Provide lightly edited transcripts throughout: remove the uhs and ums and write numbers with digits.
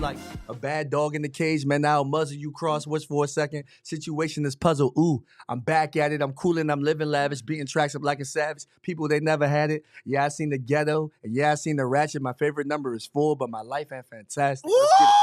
Like a bad dog in the cage, man. I'll muzzle you crosswords for a second. Situation is puzzle. Ooh, I'm back at it. I'm coolin', I'm living lavish, beating tracks up like a savage. People, they never had it. Yeah, I seen the ghetto, and yeah, I seen the ratchet. My favorite number is 4, but my life ain't fantastic. Let's get it.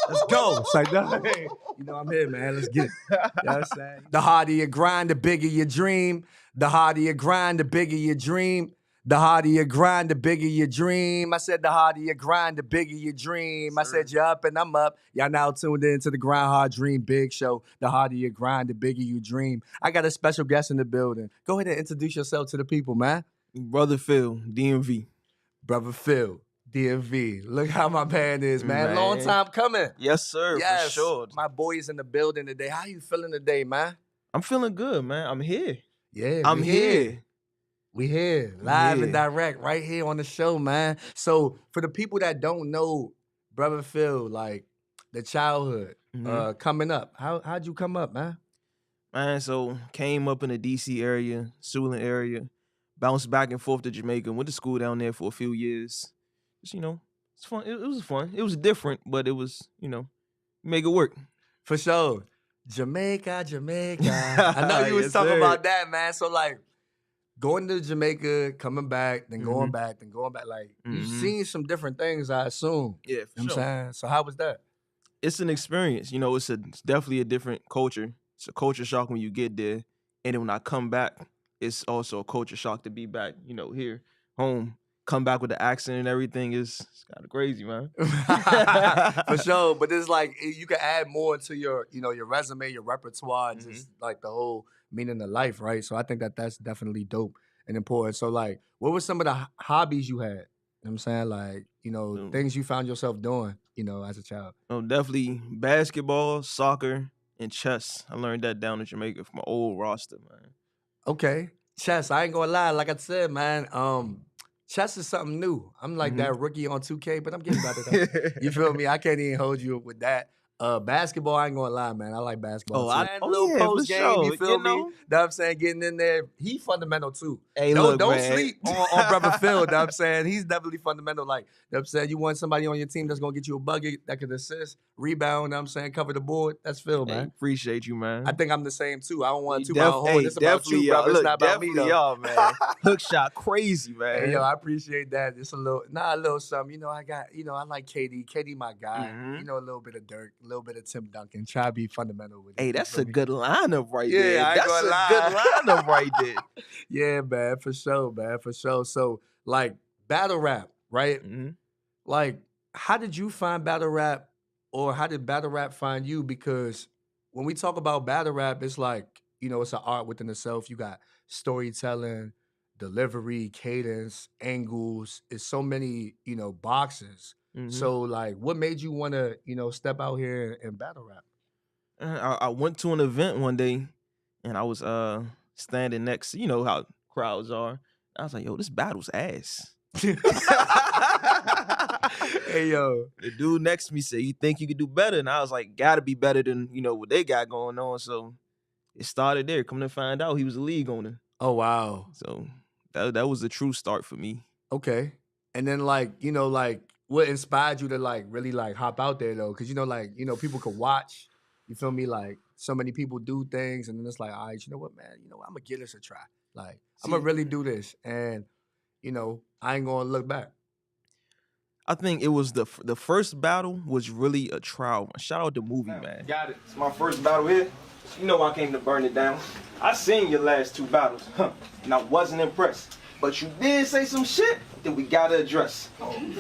Let's go. It's like, no, hey, you know I'm here, man. Let's get it. You know what I'm saying? The harder you grind, the bigger your dream. The harder you grind, the bigger your dream. The harder you grind, the bigger your dream. I said the harder you grind, the bigger your dream. I said you're up and I'm up. Y'all now tuned in to the Grind Hard Dream Big Show. The harder you grind, the bigger you dream. I got a special guest in the building. Go ahead and introduce yourself to the people, man. Brother Phil, DMV. Brother Phil, DMV. Look how my band is, man. Long time coming. Yes, sir, Yes, for sure. my boy is in the building today. How you feeling today, man? I'm feeling good, man. I'm here. Yeah, I'm here. We here, live and direct, right here on the show, man. So for the people that don't know Brother Phil, like the childhood coming up, how'd you come up, man? Man, so came up in the DC area, Suitland area, bounced back and forth to Jamaica, went to school down there for a few years. Just, it's fun. It was fun. It was different, but it was, make it work. For sure. Jamaica. I know you was Yes, talking sir. about that, man. So like going to Jamaica, coming back, then going back, like you've seen some different things, I assume. Yeah, for You know what I'm sure. saying? So how was that? It's an experience. It's definitely a different culture. It's a culture shock when you get there. And then when I come back, it's also a culture shock to be back, here, home. Come back with the accent and everything it's kind of crazy, man. For sure. But it's like you can add more to your, your resume, your repertoire, just like the whole meaning of life, right? So I think that's definitely dope and important. So like, what were some of the hobbies you had? You know what I'm saying? Like, things you found yourself doing, as a child. Oh, definitely basketball, soccer, and chess. I learned that down in Jamaica from my old roster, man. Okay. Chess, I ain't gonna lie, like I said, man, chess is something new. I'm like that rookie on 2K, but I'm getting better though. You feel me? I can't even hold you with that. Basketball, I ain't gonna lie, man. I like basketball. Little yeah, post for game, sure. you feel me? Know what I'm saying? Getting in there. He fundamental too. Hey, don't man. sleep on Brother Phil, know what I'm saying? He's definitely fundamental. Like, know what I'm saying? You want somebody on your team that's gonna get you a bucket, that can assist, rebound, know what I'm saying, cover the board. That's Phil, man. Hey, appreciate you, man. I think I'm the same too. I don't want to toot my horn. It's about you, y'all. brother. It's not about me, though. Y'all, man. Hook shot crazy, man. Hey, yo, I appreciate that. It's a little something. I like KD. KD, my guy. A little bit of Dirk, a little bit of Tim Duncan. Try to be fundamental with it. Hey, that's a good lineup right Yeah, there. I ain't That's gonna a lie. good lineup right there. Yeah, man, for sure, man, for sure. So, like, battle rap, right? Like, how did you find battle rap, or how did battle rap find you? Because when we talk about battle rap, it's like, it's an art within itself. You got storytelling, delivery, cadence, angles. It's so many, boxes. So, like, what made you want to, step out here and battle rap? I went to an event one day, and I was standing next, how crowds are. I was like, yo, this battle's ass. Hey, yo. The dude next to me said, you think you could do better? And I was like, gotta be better than, what they got going on. So it started there. Come to find out, he was a league owner. Oh, wow. So that was the true start for me. Okay. And then, like, what inspired you to, like, really, like, hop out there, though? Because, people could watch, you feel me? Like, so many people do things, and then it's like, all right, you know what, man? I'm going to give this a try. Like, I'm going to really do this. And, I ain't going to look back. I think it was the first battle was really a trial one. Shout out to Movie, man. Got it. It's my first battle here. I came to burn it down. I seen your last two battles, and I wasn't impressed. But you did say some shit that we gotta address.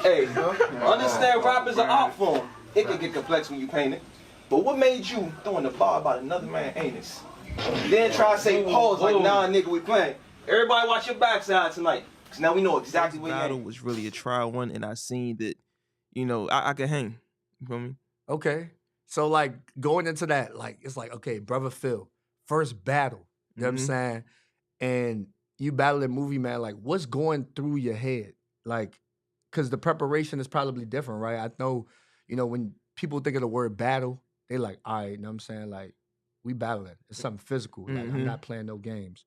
Hey, understand rap is an art form. It can get complex when you paint it. But what made you throwing the bar about another man's anus? Then try to say pause like, nah, nigga, we playing. Everybody watch your backside tonight. Cause now we know exactly where battle you was really a trial one, and I seen that, I could hang. You feel me? Okay. So, like, going into that, like, it's like, okay, Brother Phil, first battle. You know what I'm saying? And you battling Movie Man, like what's going through your head? Like, cause the preparation is probably different, right? I know, when people think of the word battle, they like, all right, you know what I'm saying? Like, we battling. It's something physical. Like, I'm not playing no games.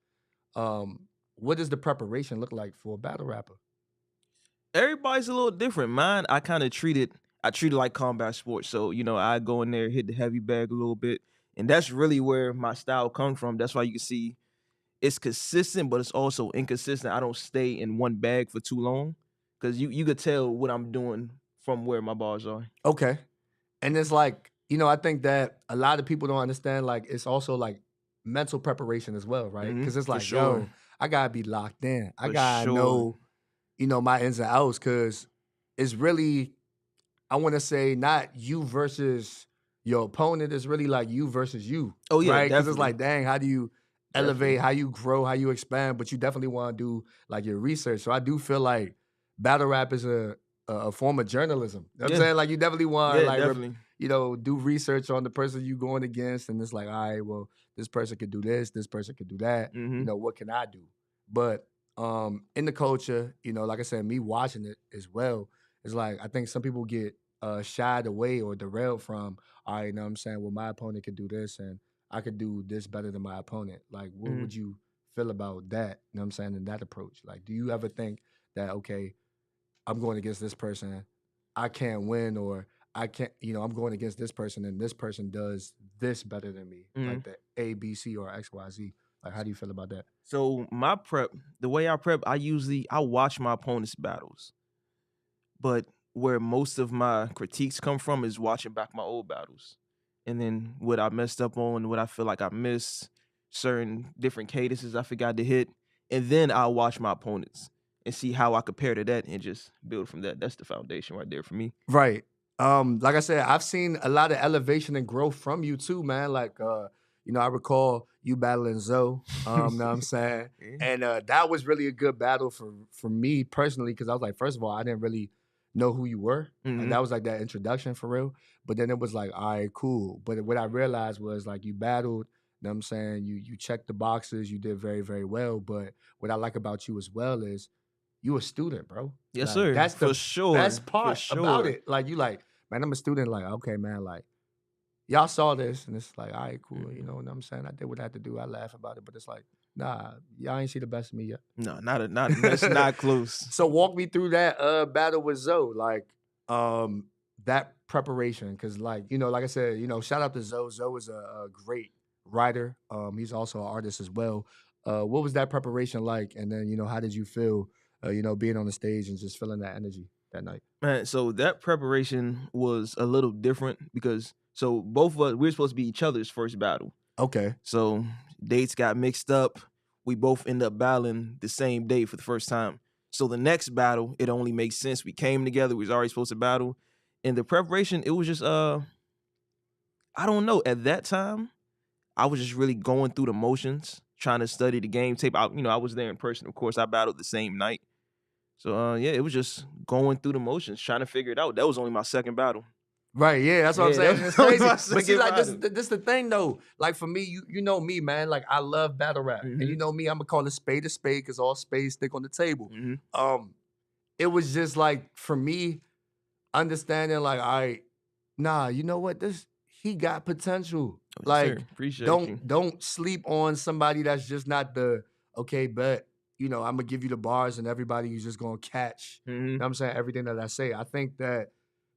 What does the preparation look like for a battle rapper? Everybody's a little different. Mine, I treat it like combat sports. So, I go in there, hit the heavy bag a little bit. And that's really where my style comes from. That's why you can see it's consistent, but it's also inconsistent. I don't stay in one bag for too long. Because you could tell what I'm doing from where my bars are. Okay. And it's like, I think that a lot of people don't understand, like, it's also like mental preparation as well, right? Because it's like, yo, I gotta be locked in. I gotta know, my ins and outs, because it's really, I want to say, not you versus your opponent. It's really like you versus you. Oh, yeah, right? Because it's definitely. like, dang, how do you elevate, how you grow, how you expand? But you definitely want to do like your research. So I do feel like battle rap is a form of journalism. You know what I'm saying? Like, you definitely want to do research on the person you going against, and it's like, all right, well, this person could do this person could do that. What can I do? But in the culture, like I said, me watching it as well, it's like I think some people get shied away or derailed from, all right, you know what I'm saying? Well, my opponent could do this and I could do this better than my opponent. Like, what would you feel about that? You know what I'm saying? In that approach. Like, do you ever think that, okay, I'm going against this person, I can't win, or I can't, I'm going against this person and this person does this better than me, like the A, B, C, or X, Y, Z. Like, how do you feel about that? So my prep, the way I prep, I watch my opponent's battles. But where most of my critiques come from is watching back my old battles. And then what I messed up on, what I feel like I missed, certain different cadences I forgot to hit. And then I'll watch my opponents and see how I compare to that and just build from that. That's the foundation right there for me. Right. Like I said, I've seen a lot of elevation and growth from you too, man. Like, I recall you battling Zoe, know what I'm saying? And that was really a good battle for me personally, because I was like, first of all, I didn't really know who you were. Like, that was like that introduction for real. But then it was like, all right, cool. But what I realized was, like, you battled, know what I'm saying? You checked the boxes, you did very, very well. But what I like about you as well is you a student, bro. Yes, like, sir. That's the best part about it. it. Like, you like, man, I'm a student. Like, okay, man, like, y'all saw this, and it's like, all right, cool. You know what I'm saying? I did what I had to do. I laugh about it, but it's like, nah, y'all ain't see the best of me yet. No, that's not close. So walk me through that battle with Zoe, like that preparation, because like I said, shout out to Zoe. Zoe is a great writer. He's also an artist as well. What was that preparation like? And then how did you feel? Being on the stage and just feeling that energy that night. Man, so that preparation was a little different because both of us, we were supposed to be each other's first battle. Okay. So dates got mixed up. We both ended up battling the same day for the first time. So the next battle, it only makes sense. We came together. We was already supposed to battle. And the preparation, it was just, I don't know. At that time, I was just really going through the motions, trying to study the game tape. I was there in person. Of course, I battled the same night. So, it was just going through the motions, trying to figure it out. That was only my second battle. Right, yeah, that's what I'm saying. It's crazy. But see, like, this the thing, though. Like, for me, you know me, man. Like, I love battle rap. And you know me, I'm going to call it spade a spade because all spades stick on the table. It was just, like, for me, understanding, like, all right, nah, you know what? He got potential. Like, don't sleep on somebody that's just not the, okay, but, I'm going to give you the bars and everybody is just going to catch, you know what I'm saying, everything that I say. I think that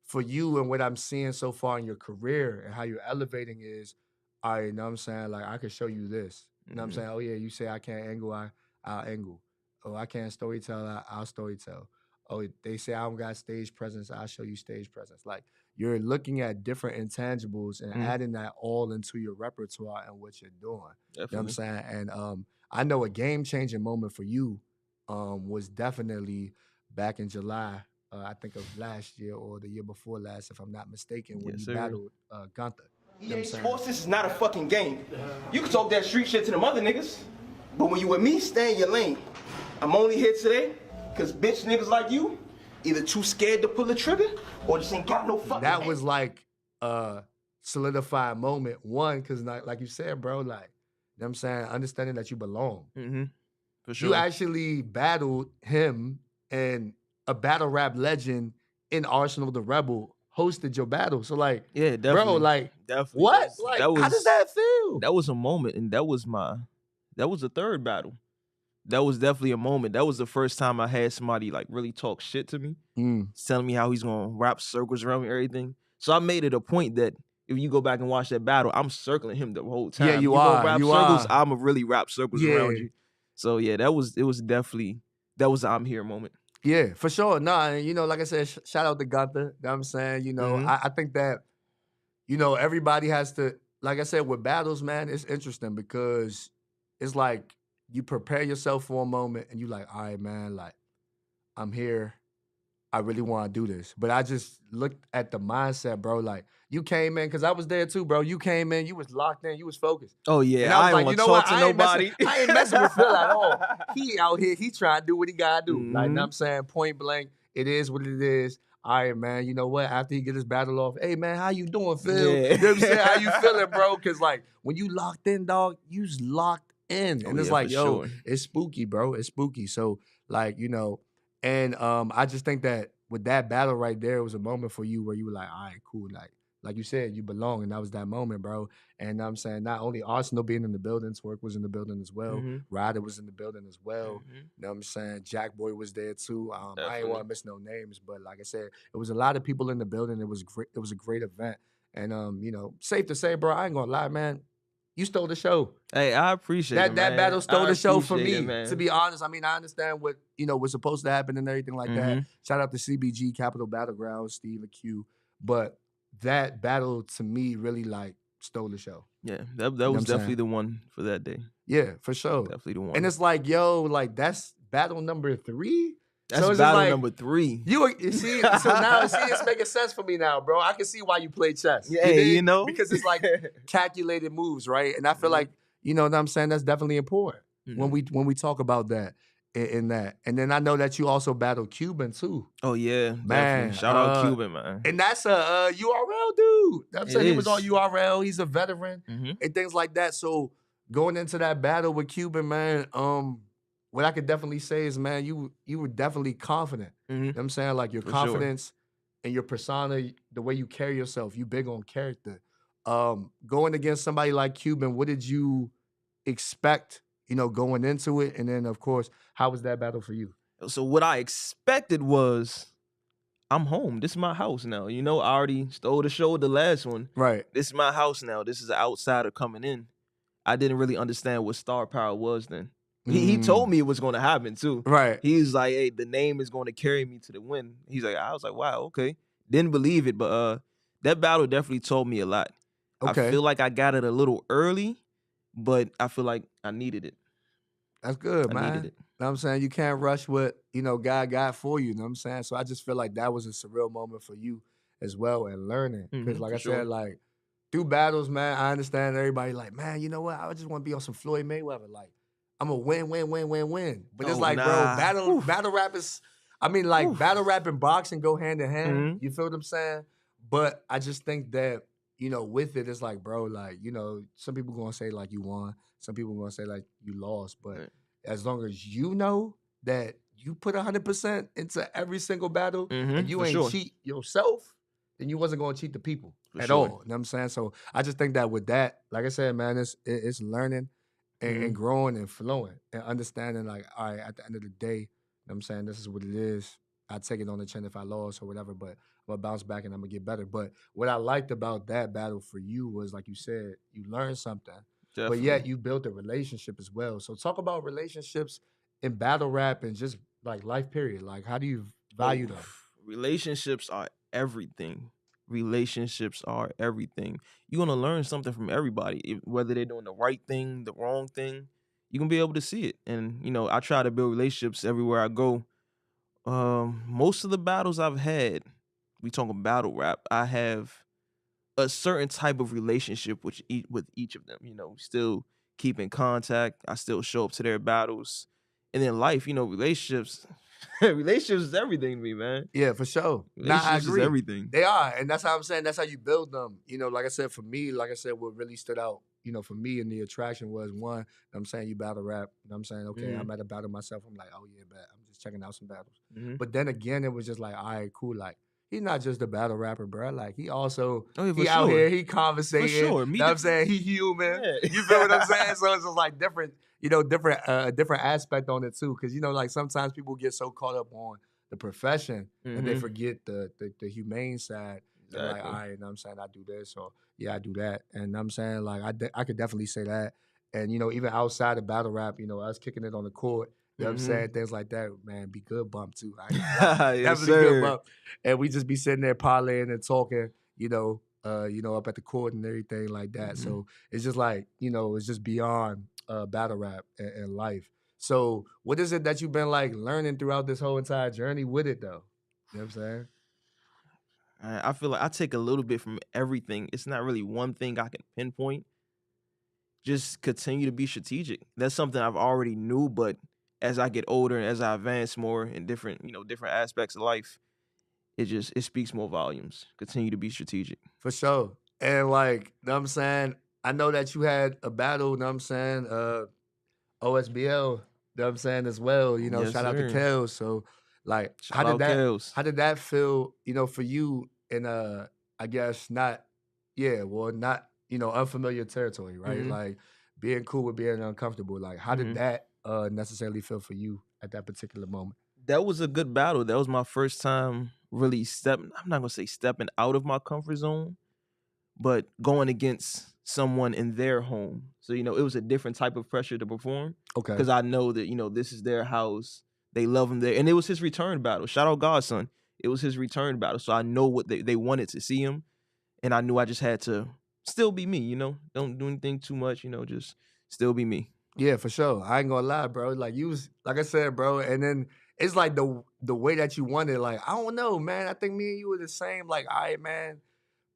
for you and what I'm seeing so far in your career and how you're elevating is, all right, you know what I'm saying? Like, I could show you this. You know what I'm saying? Oh, yeah, you say I can't angle, I'll angle. Oh, I can't storytell, I'll storytell. Oh, they say I don't got stage presence, I'll show you stage presence. Like, you're looking at different intangibles and adding that all into your repertoire and what you're doing. Definitely. You know what I'm saying? And I know a game-changing moment for you was definitely back in July, I think of last year or the year before last, if I'm not mistaken, when you battled Gunther. EA Sports, this is not a fucking game. You can talk that street shit to them other niggas, but when you with me, stay in your lane. I'm only here today because bitch niggas like you either too scared to pull the trigger or just ain't got no fucking That was like a solidified moment. One, because like you said, bro, like, know what I'm saying? Understanding that you belong. Mm-hmm. For You sure. actually battled him, and a battle rap legend in Arsenal the Rebel hosted your battle. So like, Yeah, bro, definitely. like Definitely. what? Like, how does that feel? That was a moment, and that was the third battle. That was definitely a moment. That was the first time I had somebody like really talk shit to me, telling me how he's gonna wrap circles around me, everything. So I made it a point that if you go back and watch that battle, I'm circling him the whole time. Yeah, you gonna are. wrap You circles, are. I'ma really wrap circles Yeah. around you. So yeah, it was definitely that was the I'm here moment. Yeah, for sure. Nah, and you know, like I said, shout out to Gunther. You know what I'm saying? You know, Mhm. I think that, you know, everybody has to, like I said, with battles, man, it's interesting because it's like you prepare yourself for a moment and you like, all right, man, like I'm here. I really want to do this. But I just looked at the mindset, bro. Like you came in, because I was there too, bro. You came in, you was locked in, you was focused. Oh And yeah, I was I ain't like, you want to know talk what? to I ain't nobody. messing with Phil at all. He out here, he trying to do what he gotta do. Like, know what Mhm. I'm saying? Point blank, it is what it is. All right, man. You know what? After he get his battle off, hey man, how you doing, Phil? Yeah. You know what I'm saying? How you feeling, bro? Cause like when you locked in, dog, you's locked in. Oh, And it's yeah, like, for yo, sure. it's spooky, bro. It's spooky. So, like, you know, and I just think that with that battle right there, it was a moment for you where you were like, all right, cool. Like you said, you belong. And that was that moment, bro. And I'm saying not only Arsenal being in the building, Twerk was in the building as well. Mhm. Ryder was in the building as well. Mhm. You know what I'm saying? Jack Boy was there too. I ain't Definitely. want to miss no names, but like I said, it was a lot of people in the building. It was great. It was a great event. And you know, safe to say, bro, I ain't gonna lie, man. You stole the show. Hey, I appreciate it, That man. battle stole I the show for appreciate it, me. man. To be honest, I mean, I understand what you know was supposed to happen and everything like that. Mhm. Shout out to CBG Capital Battlegrounds, Steve Q. But that battle to me really like stole the show. Yeah, that know what was I'm definitely saying? the one for that day. Yeah, for sure. Definitely the one. And it's like, yo, like that's battle number 3. That's so it's just battle like, number 3. you see, so now see, it's making sense for me now, bro. I can see why you play chess. Yeah, you dig? know? Because it's like calculated moves, right? And I feel Mhm. like, you know what I'm saying? That's definitely important when we talk about that in that. And then I know that you also battle Cuban too. Oh yeah, Man, definitely. Shout out Cuban, man. And that's a URL dude. I'm It saying he was on is. URL. He's a veteran Mhm. and things like that. So going into that battle with Cuban, man, what I could definitely say is, man, you were definitely confident. You know Mhm. what I'm saying? Like your For sure. confidence and your persona, the way you carry yourself, you big on character. Going against somebody like Cuban, what did you expect, you know, going into it? And then of course, how was that battle for you? So what I expected was I'm home. This is my house now. You know, I already stole the show with the last one. Right. This is my house now. This is an outsider coming in. I didn't really understand what star power was then. He told me it was going to happen too. Right. He's like, hey, the name is going to carry me to the win. He's like, I was like, wow, okay. Didn't believe it, but that battle definitely told me a lot. Okay. I feel like I got it a little early, but I feel like I needed it. That's good, I man. needed it. Know what I'm saying? You can't rush what, you know, God got for you. Know what I'm saying? So I just feel like that was a surreal moment for you as well and learning. Because like for I sure. said, like through battles, man, I understand everybody like, man, you know what? I just want to be on some Floyd Mayweather. Like, I'm a win. But it's Oh, like, bro, nah. battle rap is, I mean, like battle rap and boxing go hand in hand. Mhm. You feel what I'm saying? But I just think that, you know, with it, it's like, bro, like, you know, some people gonna say like you won. Some people gonna say like you lost. But Right. as long as you know that you put 100% into every single battle and you for ain't sure. cheat yourself, then you wasn't going to cheat the people For at sure. all. You know what I'm saying? So I just think that with that, like I said, man, it's learning and growing and flowing and understanding like, all right, at the end of the day, you know what I'm saying, this is what it is. I take it on the chin if I lost or whatever, but I'm gonna bounce back and I'm gonna get better. But what I liked about that battle for you was, like you said, you learned something. Definitely. But yet you built a relationship as well. So talk about relationships in battle rap and just like life period. Like how do you value them? Relationships are everything. Relationships are everything. You're gonna learn something from everybody, whether they're doing the right thing, the wrong thing. You're gonna be able to see it. And you know, I try to build relationships everywhere I go. Most of the battles I've had, we talking battle rap, I have a certain type of relationship with each of them. You know, still keep in contact. I still show up to their battles. And in life, you know, relationships, Relationships is everything to me, man. Yeah, for sure. Nah, I Relationships is agree. everything. They are, and that's how I'm saying. That's how you build them. Like I said, for me, what really stood out, for me and the attraction was one. I'm saying you battle rap. I'm saying, okay, I'm at a battle myself. I'm like, oh yeah, bet. I'm just checking out some battles. But then again, it was just like, all right, cool. Like he's not just a battle rapper, bro. Like he also he out here, he conversating. For sure. You know what I'm saying? He human. Yeah. You feel what I'm saying? So it's just like different, different aspect on it too. Cause like sometimes people get so caught up on the profession and they forget the humane side. They're like, all right, I'm saying I do this or yeah, I do that. And I'm saying like I could definitely say that. And even outside of battle rap, us kicking it on the court, you know what I'm saying? Things like that, man, be good bump too. Yes, Definitely good bump. And we just be sitting there parlaying and talking, up at the court and everything like that. So it's just like, it's just beyond battle rap and life. So what is it that you've been like learning throughout this whole entire journey with it though? You know what I'm saying? I feel like I take a little bit from everything. It's not really one thing I can pinpoint. Just continue to be strategic. That's something I've already knew, but as I get older and as I advance more in different aspects of life, it speaks more volumes. Continue to be strategic. For sure. And like, you know what I'm saying? I know that you had a battle, you know what I'm saying? OSBL, you know what I'm saying, as well. Yes, shout out to sir. Kels. So like Shout out Kels. how did that feel, for you in I guess not unfamiliar territory, right? Like being cool with being uncomfortable. Like how did that necessarily feel for you at that particular moment? That was a good battle. That was my first time really I'm not gonna say stepping out of my comfort zone, but going against someone in their home. So, it was a different type of pressure to perform. Okay. Because I know that, this is their house. They love him there. And it was his return battle. Shout out Godson. It was his return battle. So I know what they wanted to see him. And I knew I just had to still be me, Don't do anything too much, just still be me. Yeah, for sure. I ain't gonna lie, bro. Like you was, like I said, bro, and then it's like the way that you won it, like, I don't know, man. I think me and you were the same. Like, all right, man.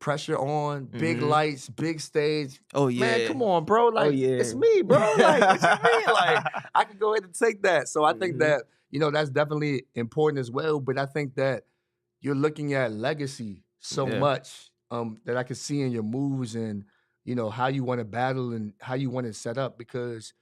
Pressure on, big lights, big stage. Oh yeah. Man, come on, bro. Like, it's me, bro. Like, what you mean? Like, I can go ahead and take that. So I think that, that's definitely important as well. But I think that you're looking at legacy so much that I can see in your moves and, how you want to battle and how you want to set up, because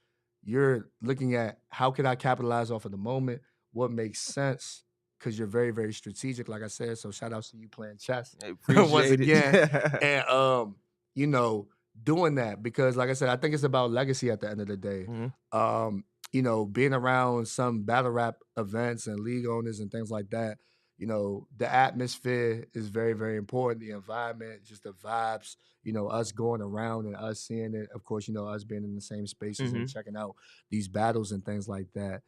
you're looking at how can I capitalize off of the moment, what makes sense, because you're very, very strategic, like I said. So shout out to you playing chess once again. And doing that, because like I said, I think it's about legacy at the end of the day. Being around some battle rap events and league owners and things like that, the atmosphere is very, very important. The environment, just the vibes, us going around and us seeing it. Of course, us being in the same spaces and checking out these battles and things like that.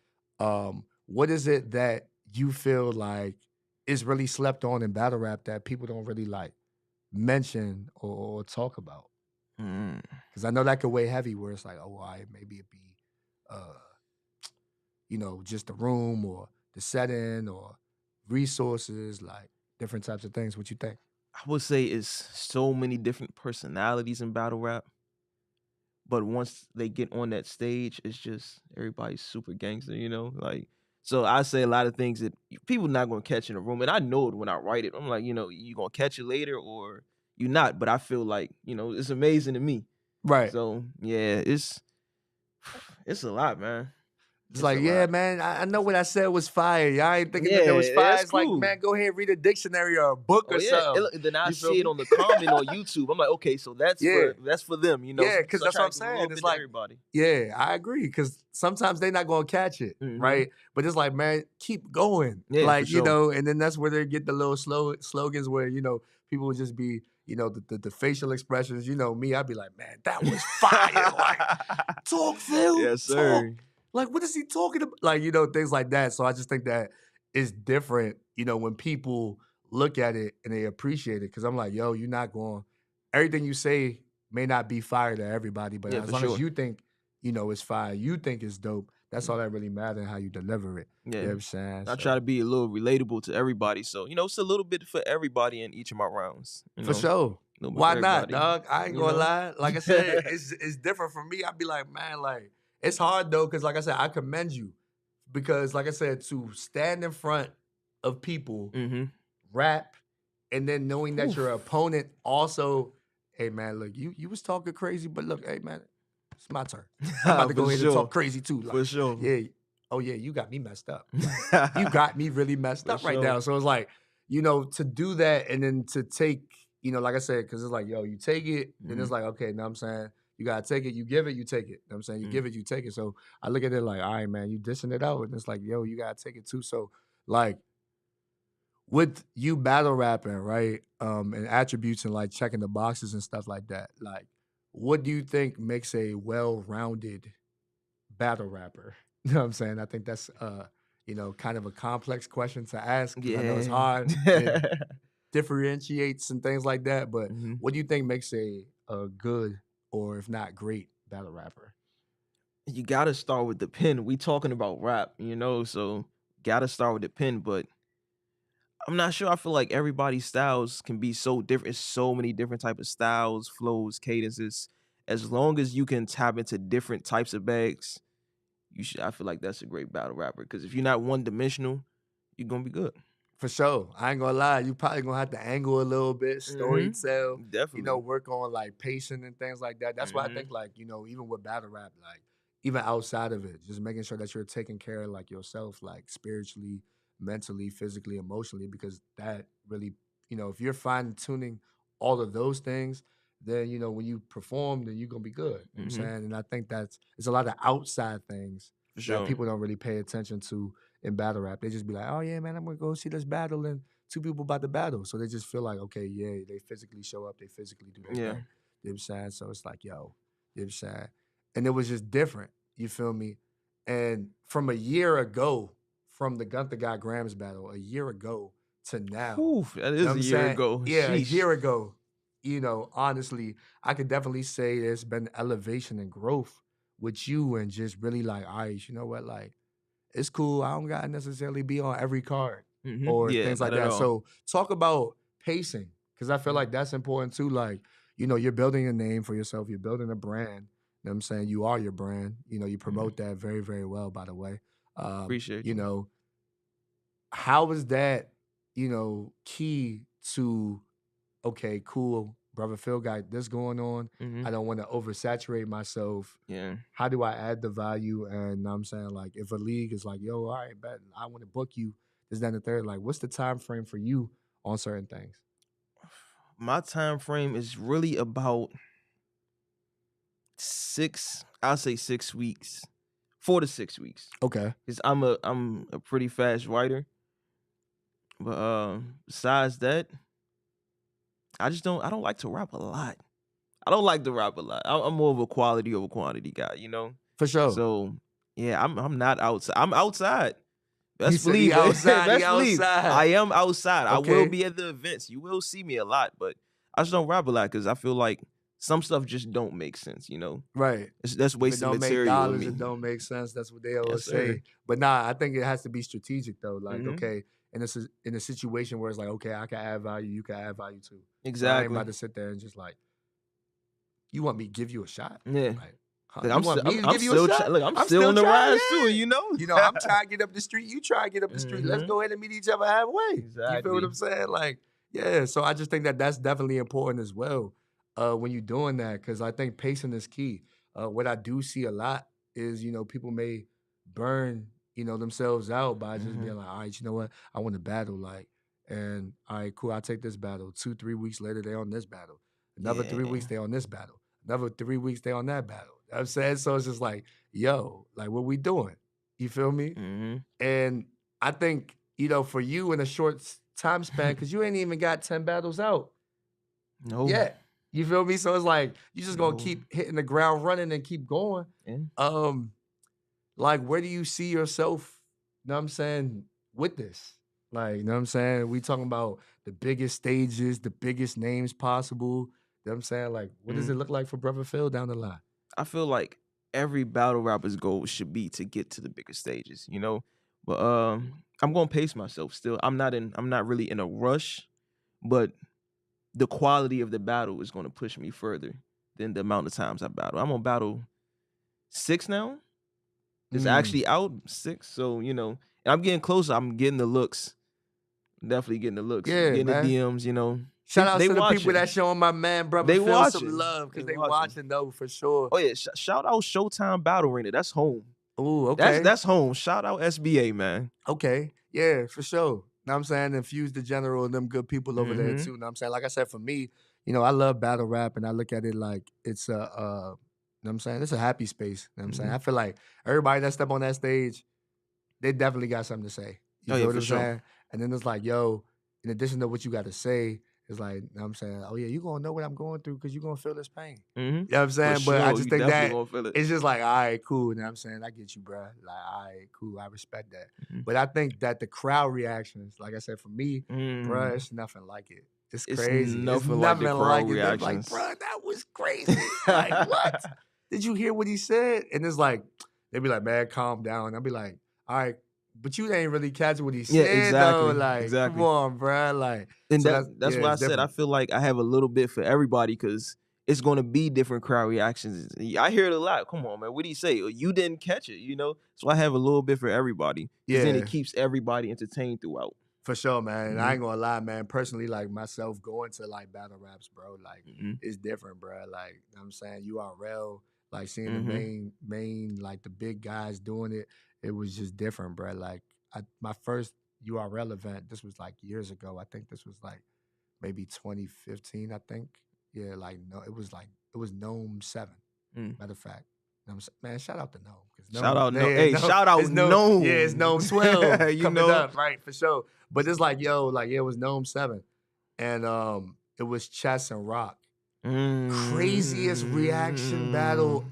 What is it that you feel like is really slept on in battle rap that people don't really like mention or talk about? Because I know that could weigh heavy, where it's like, oh, maybe it be, just the room or the setting or resources, like different types of things. What you think? I would say it's so many different personalities in battle rap. But once they get on that stage, it's just everybody's super gangster, Like, so I say a lot of things that people not gonna catch in a room, and I know it when I write it. I'm like, you gonna catch it later or you not. But I feel like, it's amazing to me. Right. So yeah, it's a lot, man. It's like, yeah, man, I know what I said was fire. Y'all ain't thinking that it was fire. It's cool. like, man, go ahead and read a dictionary or a book or something. Then I see it on the comment on YouTube. I'm like, okay, so that's for them, Yeah, because that's what I'm saying. It's like, everybody. Yeah, I agree. Because sometimes they're not gonna catch it, right? But it's like, man, keep going. Yeah, like, for sure. and then that's where they get the little slogans where, people would just be, the facial expressions. Me, I'd be like, man, that was fire. Like, talk, Phil. Yes, sir. Talk. Like, what is he talking about? Like, things like that. So I just think that it's different, when people look at it and they appreciate it. Because I'm like, yo, you're not going, everything you say may not be fire to everybody, but as long as you think, it's fire, you think it's dope, that's all that really matters, how you deliver it. Yeah. You know what I'm saying? I try to be a little relatable to everybody. So, it's a little bit for everybody in each of my rounds. For sure. Why not, dog? I ain't gonna lie. Like I said, it's different for me. I'd be like, man, like, it's hard though, because like I said, I commend you because like I said, to stand in front of people, Mm-hmm. rap, and then knowing that your Oof. opponent also, hey man, look, you was talking crazy, but look, hey man, it's my turn. I'm about to For go ahead and sure. talk crazy too. Like, For sure. yeah, oh yeah, you got me messed up. Like, you got me really messed For up right sure. now. So it's like, to do that and then to take, like I said, because it's like, yo, you take it, then it's like, okay, know what I'm saying? You gotta take it, you give it, you take it. Know what I'm saying? You give it, you take it. So I look at it like, all right, man, you dishing it out. And it's like, yo, you gotta take it too. So like with you battle rapping, right? And attributes and like checking the boxes and stuff like that, like what do you think makes a well-rounded battle rapper? You know what I'm saying? I think that's kind of a complex question to ask because I know it's Yeah. hard and it differentiates and things like that. But Mhm. what do you think makes a good or if not great battle rapper? You gotta start with the pen. We talking about rap, so gotta start with the pen. But I'm not sure. I feel like everybody's styles can be so different. It's so many different type of styles, flows, cadences. As long as you can tap into different types of bags, you should. I feel like that's a great battle rapper. Because if you're not one dimensional, you're gonna be good. For sure. I ain't gonna lie. You probably gonna have to angle a little bit, story tell, Definitely. work on like pacing and things like that. That's why I think like, even with battle rap, like even outside of it, just making sure that you're taking care of like yourself, like spiritually, mentally, physically, emotionally, because that really, if you're fine tuning all of those things, then when you perform, then you're gonna be good. You know what I'm saying? And I think it's a lot of outside things For that sure. people don't really pay attention to in battle rap. They just be like, oh yeah, man, I'm gonna go see this battle and two people about to battle. So they just feel like, okay, yeah, they physically show up, they physically do their Yeah. thing. You know what I'm saying? So it's like, yo, you know what I'm saying? And it was just different. You feel me? And from a year ago, from the Gunther Guy Grams battle, a year ago to now, Whew, that you know is what a I'm year saying? ago. Yeah, a Sheesh. year ago, honestly, I could definitely say there's been elevation and growth with you and just really like, all right, you know what, like, it's cool. I don't gotta necessarily be on every card or Yeah, things like not at that. all. So talk about pacing because I feel like that's important too. Like, you're building a name for yourself. You're building a brand. You know what I'm saying? You are your brand. You promote that very, very well, by the way. Appreciate You you. know, how is that, key to, okay, cool, brother Phil got this going on. I don't want to oversaturate myself. Yeah. How do I add the value? And I'm saying, like, if a league is like, yo, all right, bet I want to book you, this, that, and the third, like, what's the time frame for you on certain things? My time frame is really about I'll say 6 weeks. 4 to 6 weeks. Okay. Because I'm a pretty fast writer. But besides that, I don't like to rap a lot. I don't like to rap a lot. I'm more of a quality over quantity guy. For sure. So yeah, I'm not outside. I'm outside. He Best said he believe it. outside. He Best believe outside. I am outside. I will Okay. be at the events. You will see me a lot, but I just don't rap a lot because I feel like some stuff just don't make sense. Right. That's If it wasted don't make material with dollars, me. it don't make sense. That's what they Yes, always sir. say. But nah, I think it has to be strategic though. Like, Mhm. okay, and this is in a situation where it's like, okay, I can add value, you can add value too. So I ain't Exactly. about to sit there and just like, you want me to give you a shot? Yeah. Like, huh, Look, you I'm want still, me to I'm give you a still, shot? look, I'm still on the trying, rise too. yeah. I'm trying to get up the street. You try to get up the street. Let's Mhm. go ahead and meet each other halfway. You feel Exactly. what I'm saying? Like, yeah. So I just think that that's definitely important as well when you're doing that because I think pacing is key. What I do see a lot is people may burn themselves out by just being Mhm. like, all right, you know what? I want to battle like, and all right, cool. I'll take this battle. 2-3 weeks later, they on this battle. Another 3 weeks, Yeah. they on this battle. Another 3 weeks, they on that battle. You know what I'm saying? So it's just like, yo, like what we doing? You feel me? Mhm. And I think, for you in a short time span, because you ain't even got 10 battles out No. yet. You feel me? So it's like you just gonna No. keep hitting the ground running and keep going. Yeah. Like where do you see yourself, you know what I'm saying, with this? Like, you know what I'm saying? We talking about the biggest stages, the biggest names possible. You know what I'm saying? Like, what does it look like for Brother Phil down the line? I feel like every battle rapper's goal should be to get to the bigger stages. But I'm gonna pace myself still. I'm not really in a rush, but the quality of the battle is gonna push me further than the amount of times I battle. I'm on battle 6 now. It's actually out 6. So, and I'm getting closer. I'm getting the looks. Definitely getting the looks. Yeah, Getting man. the DMs, Shout out They to the people watching. that showing my man, brother They Phil, some watching. love because They they watching. watching though for sure. Oh yeah, shout out Showtime Battle Arena. That's home. Ooh, okay. That's home. Shout out SBA, man. Okay. Yeah, for sure. Know what I'm saying? Infuse the General and them good people over there Mhm. too. Know what I'm saying? Like I said, for me, I love battle rap and I look at it like it's know what I'm saying? It's a happy space. Know what I'm saying? I feel like everybody that step on that stage, they definitely got something to say. You Oh, feel yeah, what for I'm sure. saying? And then it's like, yo, in addition to what you got to say, it's like, know what I'm saying, oh yeah, you gonna know what I'm going through because you're gonna feel this pain. Mhm. You know what I'm saying? For But I sure. just You think definitely that gonna feel it. it's just like, all right, cool. You know what I'm saying? I get you, bro. Like, all right, cool. I respect that. Mhm. But I think that the crowd reactions, like I said, for me, bro, Mm. it's nothing like it. It's It's crazy. It's nothing like the nothing crowd like it. They're like, reactions. bro, that was crazy. Like, what? Did you hear what he said? And it's like, they be like, man, calm down. I'll be like, all right, but you ain't really catch what he Yeah, said, though. exactly. Like, Exactly. come on, bro. Like, And so that's yeah, why I it's said I different. feel like I have a little bit for everybody because it's going to be different crowd reactions. I hear it a lot. Come on, man. What do you say? You didn't catch it, So I have a little bit for everybody because then Yeah. it keeps everybody entertained throughout. For sure, man. And I Mhm. ain't gonna lie, man. Personally, like myself going to like battle raps, bro, like Mhm. it's different, bro. Like, you know what I'm saying, URL, like seeing the Mhm. main, like the big guys doing it, it was just different, bro. Like my first URL event, this was like years ago. I think this was like maybe 2015, I think. Yeah, like no, it was Gnome 7. Mm. Matter of fact. You know what I'm saying? Man, shout out to Gnome. Shout out no. Yeah, Hey, shout out it's Gnome. Yeah, it's Gnome. Gnome 12 You coming know? up, right? For sure. But it's like, yo, like, yeah, it was Gnome 7. And it was Chess and Rock. Craziest reaction battle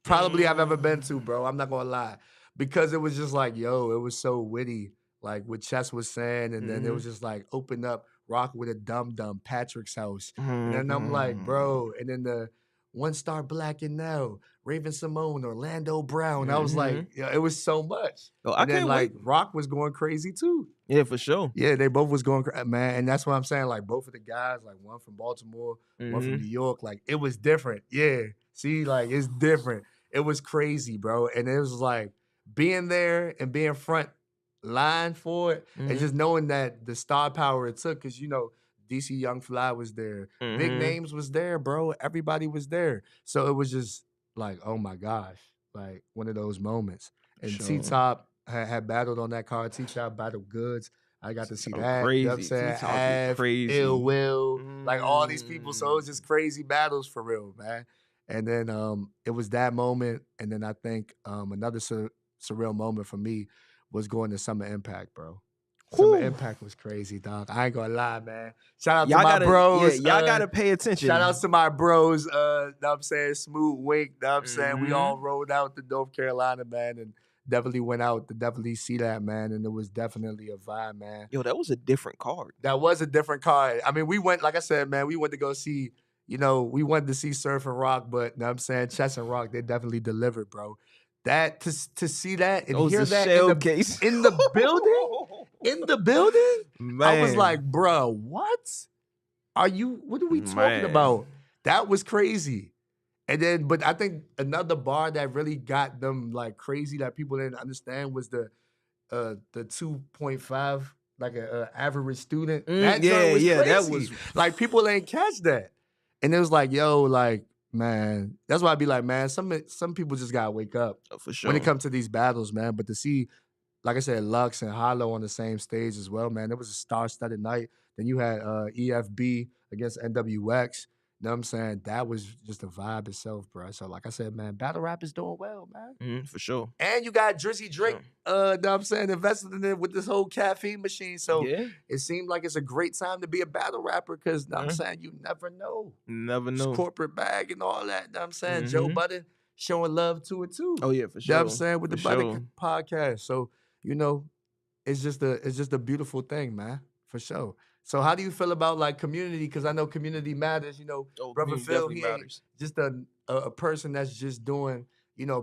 probably I've ever been to, bro. I'm not gonna lie. Because it was just like, yo, it was so witty, like what Chess was saying, and then it was just like open up Rock with a Dum Dum, Patrick's house. And then I'm like, bro, and then the One Star Black and Now, Raven Simone, Orlando Brown. I was like, yeah, it was so much. Oh, I And then can't like wait. Rock was going crazy too. Yeah, for sure. Yeah, they both was going man, and that's what I'm saying. Like both of the guys, like one from Baltimore, one from New York, like it was different. Yeah, see, like it's different. It was crazy, bro, and it was like being there and being front line for it, and just knowing that the star power it took, because DC Young Fly was there, big names was there, bro. Everybody was there, so it was just like, oh my gosh, like one of those moments. And Sure. T-Top had battled on that card. T-Top battled Goods. I got to see Oh, that. You know what I'm crazy. saying? T-Top be Av, crazy. Ill Will, like all these people. So it was just crazy battles for real, man. And then it was that moment. And then I think another surreal moment for me was going to Summer Impact, bro. Summer Impact was crazy, dog. I ain't gonna lie, man. Shout out to my bros. Yeah, y'all gotta pay attention. Shout out to my bros, know what I'm saying, Smooth Wink, know what I'm saying? We all Mhm. rolled out to North Carolina, man, and definitely went out to definitely see that, man, and it was definitely a vibe, man. Yo, that was a different card. That was a different card. I mean, we went, like I said, man, we went to go see, we went to see Surf and Rock, but, know what I'm saying, Chess and Rock, they definitely delivered, bro. That, to see that and That was hear a that showcase. in the building, Man. I was like, bro, what are we talking about? That was crazy. And then, but I think another bar that really got them like crazy that people didn't understand was the 2.5, like a average student. That joint was crazy. That was like people ain't catch that. And it was like, yo, like, man, that's why I'd be like, man, some people just gotta wake up for sure. when it comes to these battles, man. But to see, like I said, Lux and Hollow on the same stage as well, man. It was a star-studded night. Then you had EFB against NWX. You know what I'm saying? That was just a vibe itself, bro. So like I said, man, battle rap is doing well, man. For sure. And you got Drizzy Drake, know what I'm saying, invested in it with this whole caffeine machine. So it seemed like it's a great time to be a battle rapper because, know what I'm saying, you never know. Never know. It's corporate bag and all that, know what I'm saying? Joe Budden showing love to it too. Oh, yeah, for sure. You know what I'm saying? With the Budden podcast. So, it's just a beautiful thing, man, for sure. So how do you feel about like community? Because I know community matters. Brother Phil, he ain't just a person that's just doing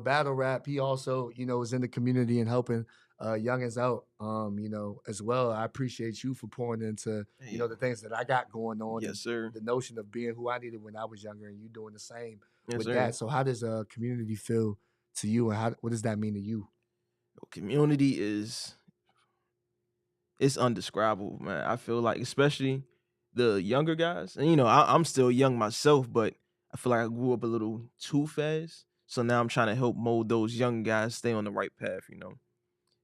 battle rap. He also is in the community and helping youngins out. As well. I appreciate you for pouring into the things that I got going on. Yes, sir. The notion of being who I needed when I was younger, and you doing the same with sir. that. So how does community feel to you, and what does that mean to you? Community it's undescribable, man. I feel like, especially the younger guys, and I'm still young myself, but I feel like I grew up a little too fast. So now I'm trying to help mold those young guys stay on the right path.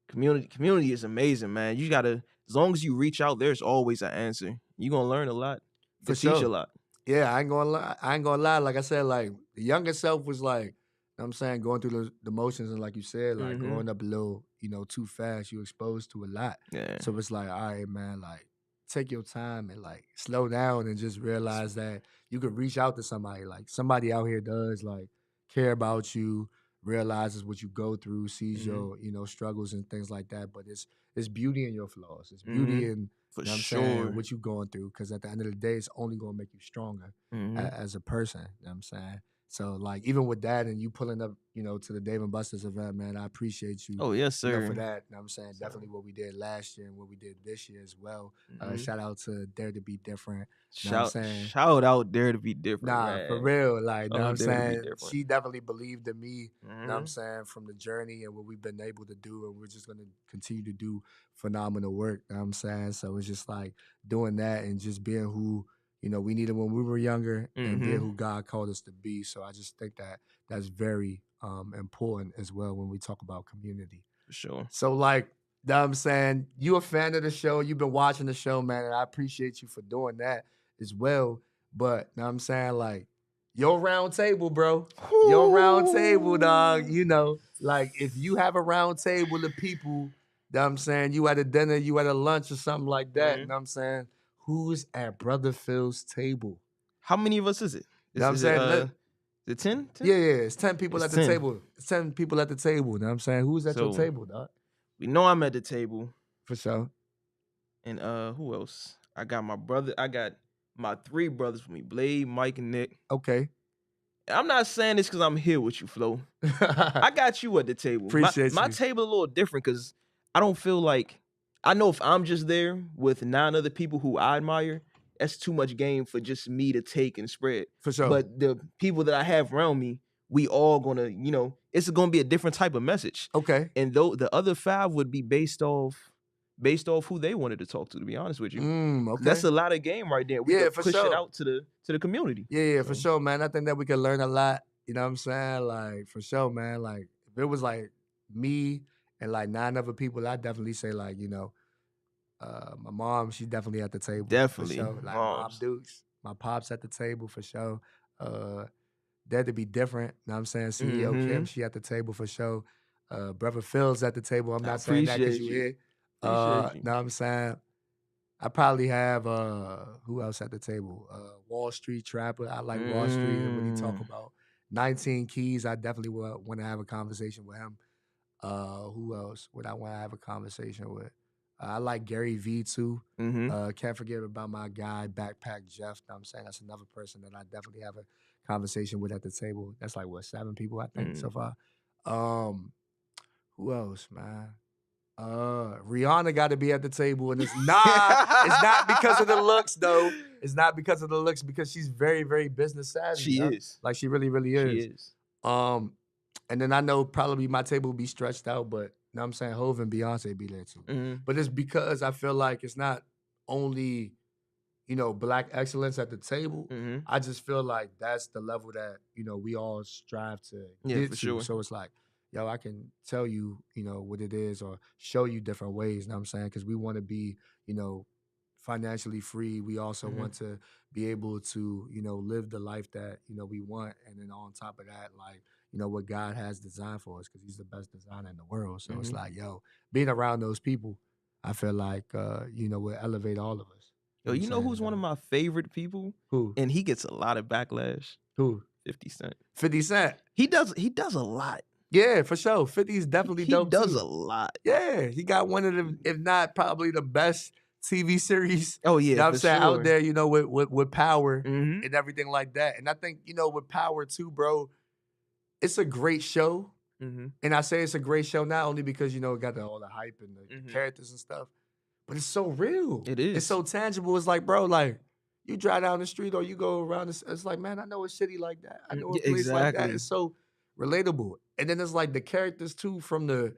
Community is amazing, man. You gotta, as long as you reach out, there's always an answer. You're gonna learn a lot. You For can teach a sure. lot. Yeah, I ain't gonna lie. Like I said, like the younger self was like, you know what I'm saying, going through the motions, and like you said, like Mhm. growing up a little, too fast, you exposed to a lot. Yeah. So it's like, all right, man, like take your time and like slow down and just realize that you could reach out to somebody. Like somebody out here does like care about you, realizes what you go through, sees Mhm. your, struggles and things like that. But it's beauty in your flaws. It's beauty Mhm. in For you know what I'm sure. saying, what you going through. Because at the end of the day, it's only going to make you stronger Mhm. as a person. You know what I'm saying? So, like, even with that and you pulling up, to the Dave and Buster's event, man, I appreciate you, Oh yes, for sir. that. You know what I'm saying? So- Definitely what we did last year and what we did this year as well. Mhm. Shout out to Dare to Be Different. You know what I'm saying? Shout out Dare to Be Different, Nah, man. for real. Like, you know what I'm Dare to Be saying? Different. She definitely believed in me, you know what I'm Mhm. saying, from the journey and what we've been able to do. And we're just going to continue to do phenomenal work, you know what I'm saying? So it's just like doing that and just being who, we needed when we were younger and being Mhm. who God called us to be. So I just think that that's very important as well when we talk about community. For sure. So, like, you know what I'm saying, you a fan of the show, you've been watching the show, man, and I appreciate you for doing that as well. But, you know what I'm saying, like, your round table, bro. Your round table, dog. Like, if you have a round table of people, you know what I'm saying, you at a dinner, you at a lunch or something like that, you know what I'm saying, who's at Brother Phil's table? How many of us is it? You know what I'm saying? Is it 10? Yeah, it's 10 people It's at the 10. table. It's 10 people at the table, you know what I'm saying? Who's at your So- table, dog? We know I'm at the table. For sure. And who else? I got my brother. I got my 3 brothers with me: Blade, Mike, and Nick. Okay. I'm not saying this because I'm here with you, Flo. I got you at the table. Appreciate my you. table a little different because I don't feel like, I know if I'm just there with 9 other people who I admire, that's too much game for just me to take and spread. For sure. But the people that I have around me, we all gonna, it's gonna be a different type of message. Okay. And though the other 5 would be based off who they wanted to talk to be honest with you. Okay. That's a lot of game right there. We Yeah, could for push sure. it out to the community. Yeah, for So- sure, man. I think that we can learn a lot. You know what I'm saying? Like, for sure, man. Like, if it was like me and like 9 other people, I'd definitely say, like, my mom, she's definitely at the table. Definitely. For sure. Like, Mom Moms. Dukes. My pop's at the table for sure. Dare to Be Different. You know what I'm saying? CEO Kim, Mhm. she at the table for sure. Brother Phil's at the table. I'm I not saying that because appreciate you you. here. Appreciate you. Know what I'm saying? I probably have who else at the table? Wall Street Trapper. I like Wall Street and what he talk about. 19 Keys. I definitely want to have a conversation with him. Who else would I want to have a conversation with? I like Gary V too. Mhm. Can't forget about my guy Backpack Jeff. Know what I'm saying, that's another person that I definitely have a conversation with at the table. That's like what, 7 people I think so far. Who else, man? Rihanna got to be at the table, and it's not because of the looks though. It's not because of the looks, because she's very, very business savvy. She is. Like, she really, really She is. is. And then I know probably my table will be stretched out, but you know what I'm saying, Hov and Beyonce be there too. Mhm. But it's because I feel like it's not only, Black excellence at the table. Mhm. I just feel like that's the level that, we all strive to Yeah, get for to. sure. So it's like, yo, I can tell you, what it is, or show you different ways, you know what I'm saying? Because we want to be, financially free. We also Mhm. want to be able to, live the life that, we want. And then on top of that, like, what God has designed for us, because he's the best designer in the world. So it's Mhm. like, yo, being around those people, I feel like, will elevate all of us. Yo, you know who's one of my favorite people? Who? And he gets a lot of backlash. Who? 50 Cent. 50 Cent. He does a lot. Yeah, for sure. 50's definitely He dope does too. a lot. Yeah, he got one of the, if not probably the best TV series. Oh You know yeah, what I'm for saying, sure. out there, with Power Mhm. and everything like that. And I think, with Power too, bro, it's a great show. Mhm. And I say it's a great show not only because, it got all the hype and the Mhm. characters and stuff, but it's so real. It is. It's so tangible. It's like, bro, like, you drive down the street or you go around, it's like, man, I know a city like that. I know a Yeah, place like that. exactly. It's so relatable. And then it's like the characters too, from the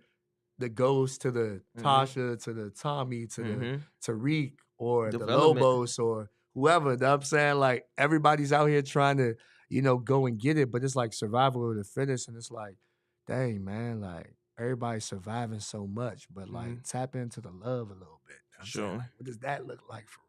Ghost to the Tasha to the Tommy to the Tariq or the Development. Lobos or whoever. You know what I'm saying? Like everybody's out here trying to, go and get it, but it's like survival of the fittest. And it's like, dang, man, like everybody's surviving so much, but like tap into the love a little bit. You know what I'm saying? Sure. Like, what does that look like for real?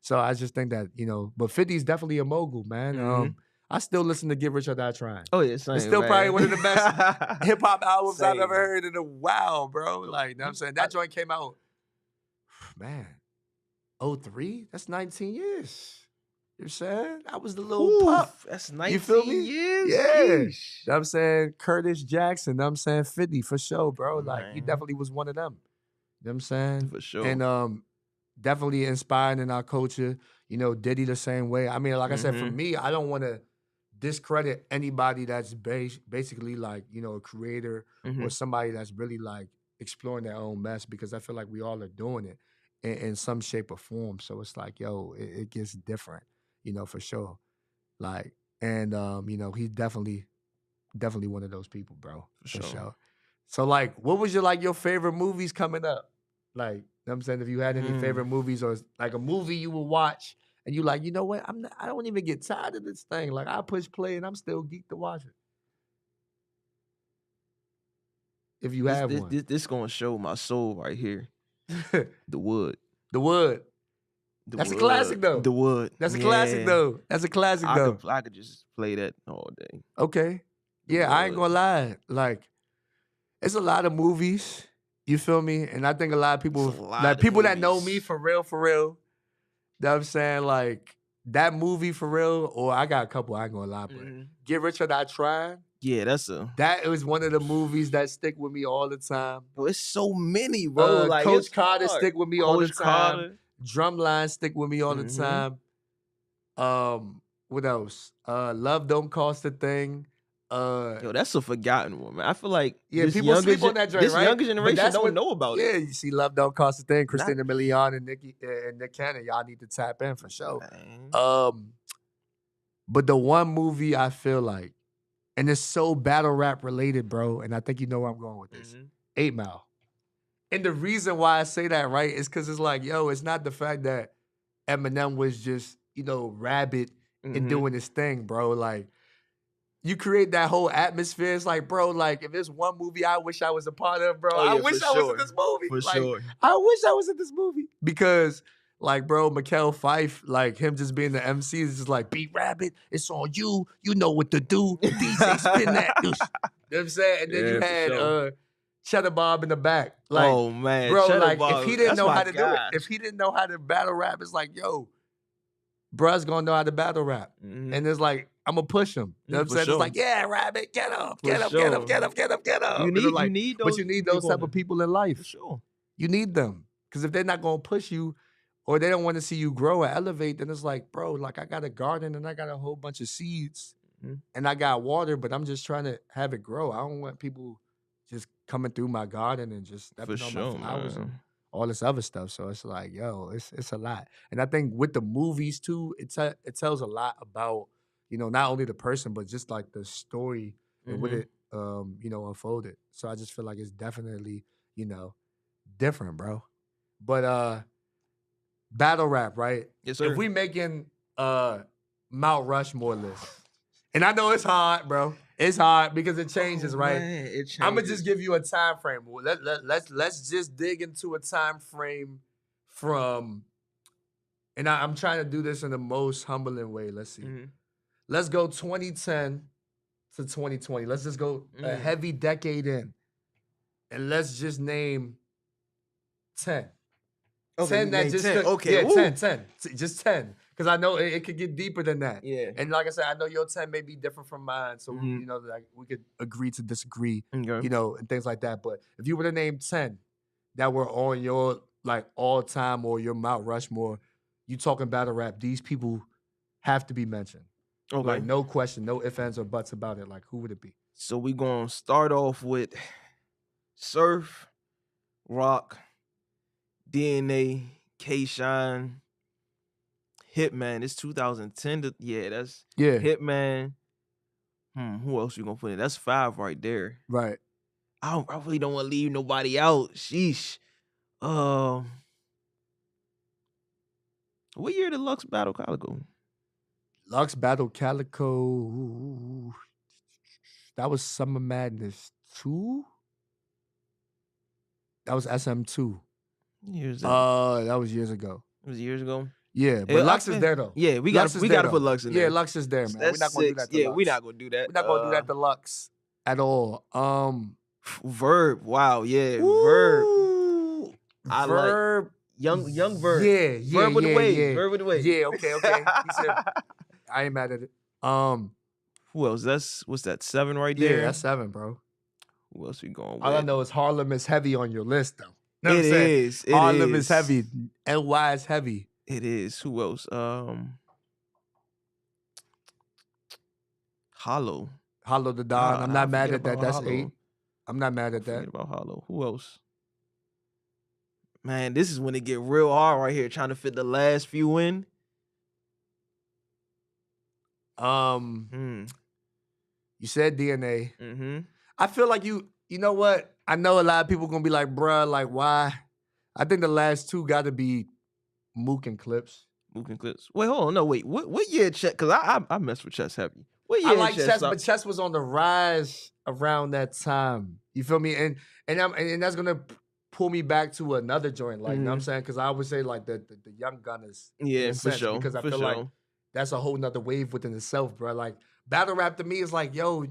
So I just think that, but 50's definitely a mogul, man. I still listen to Get Rich or Die Trying. Oh yeah, same, It's still man. probably one of the best hip hop albums I've Same. ever heard in a while, bro. Like, you know what I'm saying? That joint came out, man, 03? That's 19 years. You know what I'm saying? I was the little pup. That's 19 You feel me? years? Yeah. Sheesh. You know what I'm saying? Curtis Jackson, you know what I'm saying? 50 for sure, bro. Like, he Man. definitely was one of them. You know what I'm saying? For sure. And definitely inspiring in our culture. Diddy the same way. I mean, like I said, for me, I don't want to discredit anybody that's basically like, a creator or somebody that's really like exploring their own mess, because I feel like we all are doing it in some shape or form. So it's like, yo, it gets different, for sure. Like, and he's definitely one of those people, bro. For sure. So like, what was your favorite movies coming up? Like, you know what I'm saying, if you had any favorite movies or like a movie you would watch and you like, you know what, I don't even get tired of this thing. Like, I push play and I'm still geeked to watch it. If you have one. This gonna show my soul right here. The Wood. The Wood. That's a classic though. The Wood. That's a classic though. That's a classic though. I could just play that all day. Okay. Yeah, I ain't gonna lie. Like, it's a lot of movies. You feel me? And I think a lot of people, like people that know me for real, you know what I'm saying? Like, that movie for real, or I got a couple, I ain't gonna lie, but Get Rich or Die Trying. Yeah, that was one of the movies that stick with me all the time. Bro, it's so many, bro. Like Coach Carter stick with me all the time. Carter. Drumline stick with me all the time. What else? Love Don't Cost a Thing. Yo, that's a forgotten one, man. I feel like people sleep on that joint, this right? younger generation don't know about it. Yeah, you see Love Don't Cost a Thing. Christina Milian and Nick Cannon, y'all need to tap in for sure. But the one movie I feel like, and it's so battle rap related, bro, and I think you know where I'm going with this. 8 Mile. And the reason why I say that, right, is because it's like, yo, it's not the fact that Eminem was just, rabid and doing his thing, bro. Like, you create that whole atmosphere. It's like, bro, like, if there's one movie I wish I was a part of, bro, I wish I was in this movie. For like, sure. I wish I was in this movie. Because, like, bro, Mikael Fife, like, him just being the MC is just like, Beat Rabbit, it's on you. You know what to do. DJ spin that. You know what I'm saying? And then you had Cheddar Bob in the back. Like, oh, man. Bro, Cheddar like, Bob, if he didn't know how to do it, guy. if he didn't know how to battle rap, it's like, yo, bruh's gonna know how to battle rap. And it's like, I'm gonna push him. You know what I'm saying? Sure. It's like, yeah, Rabbit, get up, get up, get up, get up, get up, get up. You need those, but you need those type of people in life. For sure. You need them. Because if they're not gonna push you or they don't want to see you grow or elevate, then it's like, bro, like, I got a garden and I got a whole bunch of seeds and I got water, but I'm just trying to have it grow. I don't want people just coming through my garden and just stepping on my flowers and all this other stuff. So it's like, yo, it's a lot. And I think with the movies too, it tells a lot about, not only the person, but just like the story and what it, unfolded. So I just feel like it's definitely, different, bro. But battle rap, right? Yes, sir. If we making Mount Rushmore list, and I know it's hard, bro. It's hard because it changes, right? Man, it changes. I'm gonna just give you a time frame. Let's just dig into a time frame from, and I'm trying to do this in the most humbling way. Let's see. Let's go 2010 to 2020. Let's just go a heavy decade in, and let's just name 10. Okay, 10 that just 10. Okay, yeah, 10. Just 10. Because I know it could get deeper than that. Yeah. And like I said, I know your 10 may be different from mine. So, like, we could agree to disagree, and things like that. But if you were to name 10 that were on your, like, all-time or your Mount Rushmore, you talking battle rap, these people have to be mentioned. Okay. Like, no question, no ifs, ands, or buts about it. Like, who would it be? So we going to start off with Surf, Rock, DNA, K-Shine, Hitman. It's 2010. That's Hitman, Who else you gonna put in? That's 5 right there. Right. I really don't want to leave nobody out. Sheesh. What year did Lux battle Calico? Lux battle Calico. That was Summer Madness 2? That was SM2. Years that? That was years ago. It was years ago. Yeah, but Lux is there though. Yeah, we Lux gotta put Lux in there. Yeah, Lux is there, man. We're not gonna do that to Lux. We're not gonna do that. We're not gonna do that to Lux at all. Verb. Wow, yeah. Woo! Verb. I Verb. like young Verb. Yeah. Verb with the wave. Yeah. Verb with the wave. Yeah, okay. He said I ain't mad at it. Who else? What's that? 7 right there? Yeah, that's 7, bro. Who else we going with? All I know is Harlem is heavy on your list, though. You know It is. Harlem is heavy. NY is heavy. It is. Who else? Hollow. Hollow the Don. I'm not mad at that. That's Hollow. 8. I'm not mad at that. Forget about Hollow. Who else? Man, this is when it get real hard right here, trying to fit the last few in. You said DNA. Mm-hmm. I feel like you know what? I know a lot of people gonna be like, bruh, like why? I think the last 2 gotta be Mook and Clips. Mook and Clips. Wait, hold on. No, wait. What year Chess? Because I mess with Chess heavy. What year I like Chess, stopped? but Chess was on the rise around that time. You feel me? And that's gonna pull me back to another joint, like you know what I'm saying? Because I would say like the young gunners. Yeah, for sense, sure. Because I for feel sure. like that's a whole nother wave within itself, bro. Like battle rap to me is like, yo,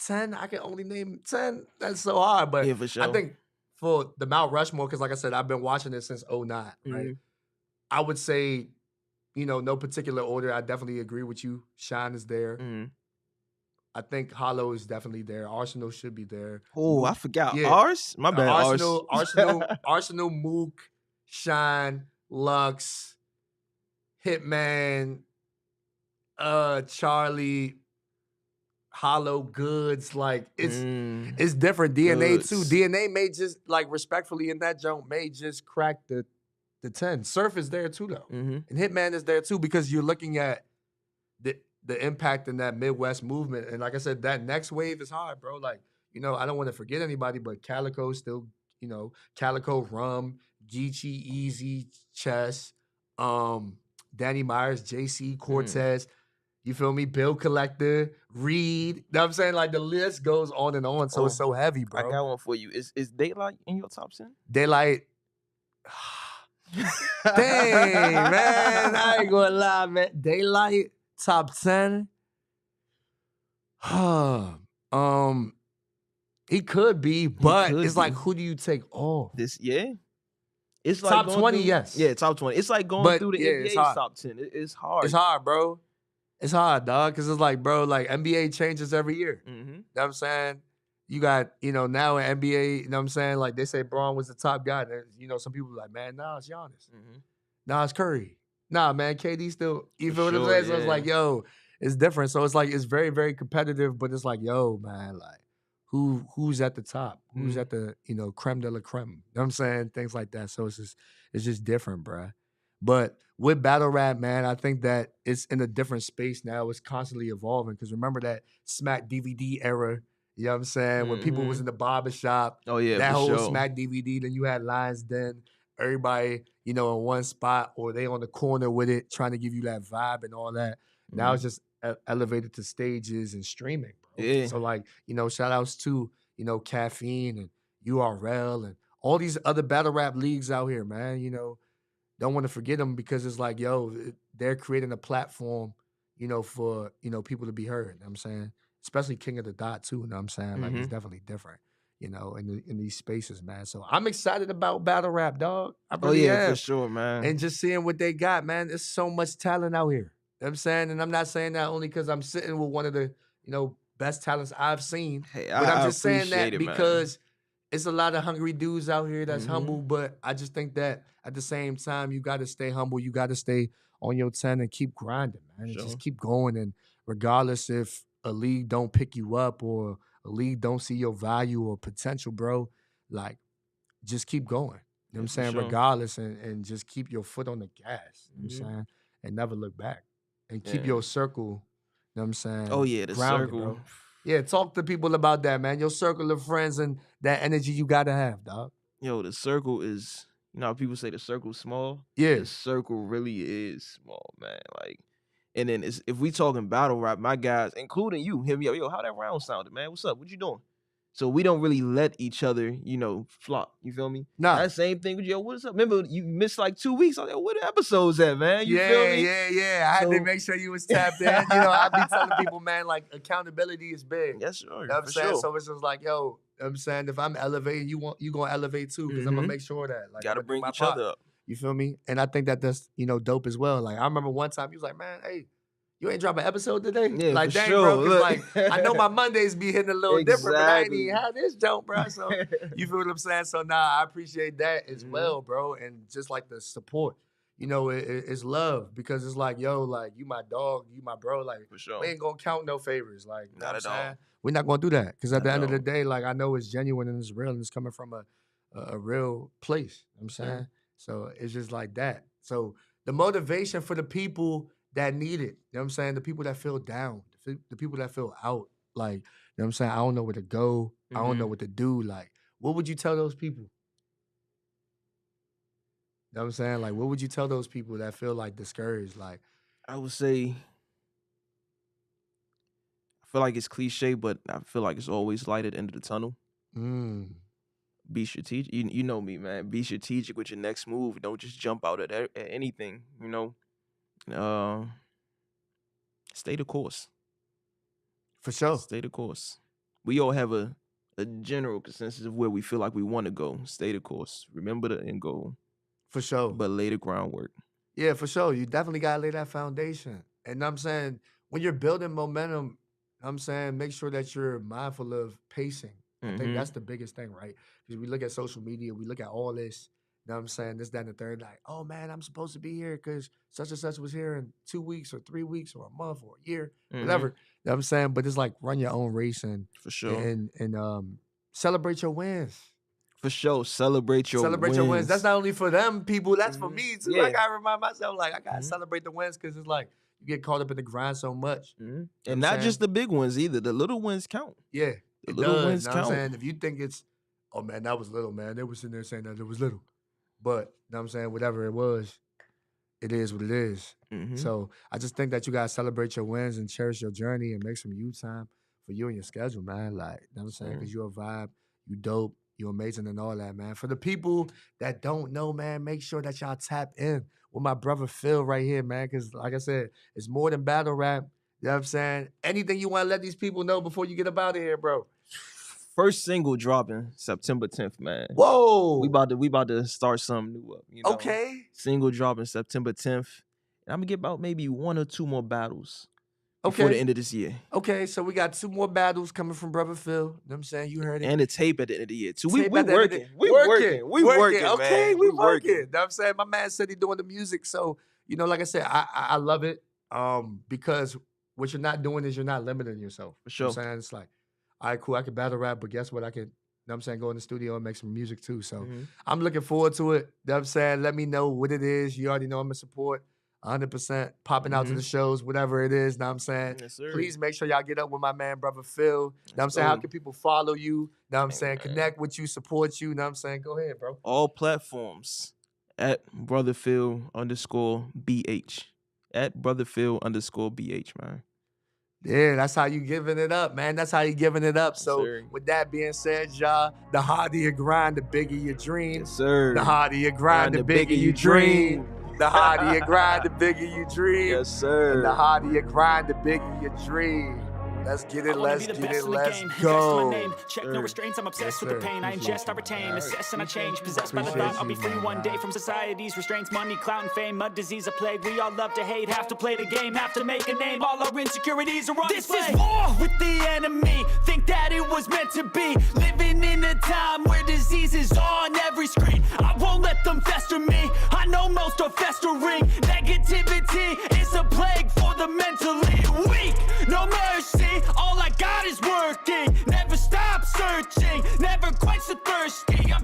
10, I can only name 10. That's so hard. But Yeah, for sure. I think for the Mount Rushmore, because like I said, I've been watching this since 09, right? I would say, you know, no particular order. I definitely agree with you. Shine is there. I think Hollow is definitely there. Arsenal should be there. Oh, I forgot. Yeah. Ars? My bad. Arsenal, Mook, Shine, Lux, Hitman, Charlie, Hollow, Goods. Like it's different. DNA Goods. too. DNA may just like respectfully in that jump may just crack the 10. Surf is there too though, and Hitman is there too because you're looking at the impact in that Midwest movement. And like I said, that next wave is hard, bro. Like, you know, I don't want to forget anybody, but Calico still, you know, Calico, Rum, Geechee, Easy, Chess, Danny Myers, JC, Cortez, you feel me? Bill Collector, Reed. You know what I'm saying? Like the list goes on and on. So it's so heavy, bro. I got one for you. Is Daylight in your top 10? Daylight. Dang, man. I ain't gonna lie, man. Daylight. Top 10. He could be, but it's like, who do you take off? It's like top 20, yes. Yeah, top 20. It's like going through the NBA's top 10. It's hard. It's hard, bro. It's hard, dog. Because it's like, bro, like NBA changes every year. You know what I'm saying? You got, you know, now in NBA, you know what I'm saying? Like they say Braun was the top guy. And, you know, some people are like, man, nah, it's Giannis. Nah, it's Curry. Nah, man, KD still, you feel what I'm saying? So it's like, yo, it's different. So it's like, it's very, very competitive, but it's like, yo, man, like, who's at the top? Who's at the, you know, creme de la creme? You know what I'm saying? Things like that. So it's just different, bruh. But with battle rap, man, I think that it's in a different space now. It's constantly evolving. Because remember that Smack DVD era, you know what I'm saying? When people was in the barbershop. Oh, yeah, that for whole sure. Smack DVD, then you had Lions Den. Everybody, you know, in one spot or they on the corner with it, trying to give you that vibe and all that. Now it's just elevated to stages and streaming, bro. Yeah. So like, you know, shout outs to, you know, Caffeine and URL and all these other battle rap leagues out here, man. You know, don't want to forget them because it's like, yo, they're creating a platform, you know, for, you know, people to be heard. You know what I'm saying? Especially King of the Dot too, you know what I'm saying? Like it's definitely different. You know, in these spaces, man. So I'm excited about battle rap, dog. I really am. For sure, man. And just seeing what they got, man. There's so much talent out here. You know what I'm saying? And I'm not saying that only because I'm sitting with one of the, you know, best talents I've seen. Hey, but I'm just saying appreciate that it, because it's a lot of hungry dudes out here that's humble. But I just think that at the same time, you got to stay humble. You got to stay on your 10 and keep grinding, man. And just keep going. And regardless if a league don't pick you up or a league don't see your value or potential, bro, like, just keep going. You know what I'm saying? sure. Regardless, and just keep your foot on the gas. You know what I'm saying? And never look back. And keep your circle, know what I'm saying? Oh yeah, the Grounded, circle. bro. Yeah, talk to people about that, man. Your circle of friends and that energy you gotta have, dog. Yo, the circle is, you know how people say the circle's small? Yeah. The circle really is small, man. Like, and then if we talking battle rap, my guys, including you, hit me up. Yo, how that round sounded, man? What's up? What you doing? So we don't really let each other, you know, flop. You feel me? Nah. That same thing with yo, what's up? Remember, you missed like 2 weeks. I was like, where the episodes at, man? You feel me? Yeah. I had to So- make sure you was tapped in. You know, I be telling people, man, like accountability is big. Yes, sir. You know what I'm for saying? sure. So it's just like, yo, you know what I'm saying, if I'm elevating, you gonna elevate too, because I'm gonna Mhm. make sure that. Like, Gotta I'ma do bring my each part. other up. You feel me? And I think that that's, you know, dope as well. Like, I remember one time he was like, man, hey, you ain't drop an episode today? Yeah, like, for dang, sure. bro, because Look. like, I know my Mondays be hitting a little different, but I ain't even Exactly. had this jump, bro. So, you feel what I'm saying? So, nah, I appreciate that as Mhm. well, bro. And just like the support, you know, it's love, because it's like, yo, like, you my dog, you my bro. Like, For sure. we ain't gonna count no favors. Like, you know Not what at I'm all. saying? We're not gonna do that, because at Not the at end of the all. day, like, I know it's genuine and it's real and it's coming from a real place. You know what I'm saying? So it's just like that. So the motivation for the people that need it, you know what I'm saying? The people that feel down, the people that feel out, like, you know what I'm saying? I don't know where to go. I don't know Mhm. what to do. Like, what would you tell those people? You know what I'm saying? Like, what would you tell those people that feel like discouraged? Like, I would say, I feel like it's cliche, but I feel like it's always light at the end of the tunnel. Be strategic. You know me, man. Be strategic with your next move. Don't just jump out at anything. You know, stay the course. for sure. Stay the course. We all have a general consensus of where we feel like we want to go. Stay the course. Remember the end goal, For sure. but lay the groundwork. Yeah, for sure. You definitely gotta lay that foundation. And I'm saying, when you're building momentum, I'm saying, make sure that you're mindful of pacing. I think Mhm. that's the biggest thing, right? Because we look at social media, we look at all this, you know what I'm saying, this, that, and the third, like, oh man, I'm supposed to be here because such and such was here in 2 weeks or 3 weeks or a month or a year, whatever. You know what I'm saying? But it's like, run your own race and For sure. and celebrate your wins. For sure. Celebrate your Celebrate wins. your wins. That's not only for them people, that's for Mhm. me too. Yeah. I gotta remind myself, like, I gotta Mhm. celebrate the wins, because it's like you get caught up in the grind so much. Mhm. know what And I'm not saying? just the big ones either. The little ones count. Yeah, The it little does. wins Know what I'm count. saying? If you think it's, oh man, that was little, man. They were sitting there saying that it was little. But, know what I'm saying, whatever it was, it is what it is. Mhm. So I just think that you gotta celebrate your wins and cherish your journey and make some you time for you and your schedule, man. Like, you know what I'm saying? Sure. Because you're a vibe, you dope, you amazing and all that, man. For the people that don't know, man, make sure that y'all tap in with my brother Phil right here, man. Because like I said, it's more than battle rap. You know what I'm saying? Anything you want to let these people know before you get up out of here, bro? First single dropping September 10th, man. Whoa. We about to start something new up. You know? Okay. Single dropping September 10th. And I'm gonna get about maybe 1 or 2 more battles before the Okay. end of this year. Okay, so we got 2 more battles coming from brother Phil. You know what I'm saying? You heard it. And a tape at the end of the year too. We Tape at the end of the- working. We working. We working, Okay, man. we working. You know what I'm saying? My man said he doing the music. So, you know, like I said, I love it. Because what you're not doing is you're not limiting yourself. For You know what sure. I'm saying? It's like, all right, cool, I can battle rap, but guess what? I could, you know what I'm saying, go in the studio and make some music too. So Mhm. I'm looking forward to it. You know what I'm saying? Let me know what it is. You already know I'm in support. 100% popping out to the shows, whatever it is. Know what I'm saying? Yes, sir. Please make sure y'all get up with my man, brother Phil. Know what I'm Let's saying? How go. can people follow you? Know what I'm Hey, saying? man. Connect with you, support you. Know what I'm saying? Go ahead, bro. All platforms at brotherphil_BH. At brotherphil_BH, man. Yeah, that's how you giving it up, man. That's how you giving it up. Yes, So sir. with that being said, y'all, the harder you grind, the bigger your dream. Yes, sir. The harder you grind, the bigger you dream. The harder you grind, the bigger you dream. Yes, sir. And the harder you grind, the bigger your dream. Let's get it, let's get it, let's go. Check Sir. no restraints, I'm obsessed Yes, with the sir. pain. I Appreciate ingest, I you, retain, man. assess and I change. Possessed by the Appreciate thought I'll be you, free man. one day from society's restraints. Money, clout, and fame, mud, disease, a plague. We all love to hate, have to play the game, have to make a name. All our insecurities are on This display. is war with the enemy. Think that it was meant to be. Living in a time where disease is on every screen. I won't let them fester me. I know most are festering. Negativity is a plague for the mentally weak. No mercy, all I got is working. Never stop searching, never quench the thirsty. I'm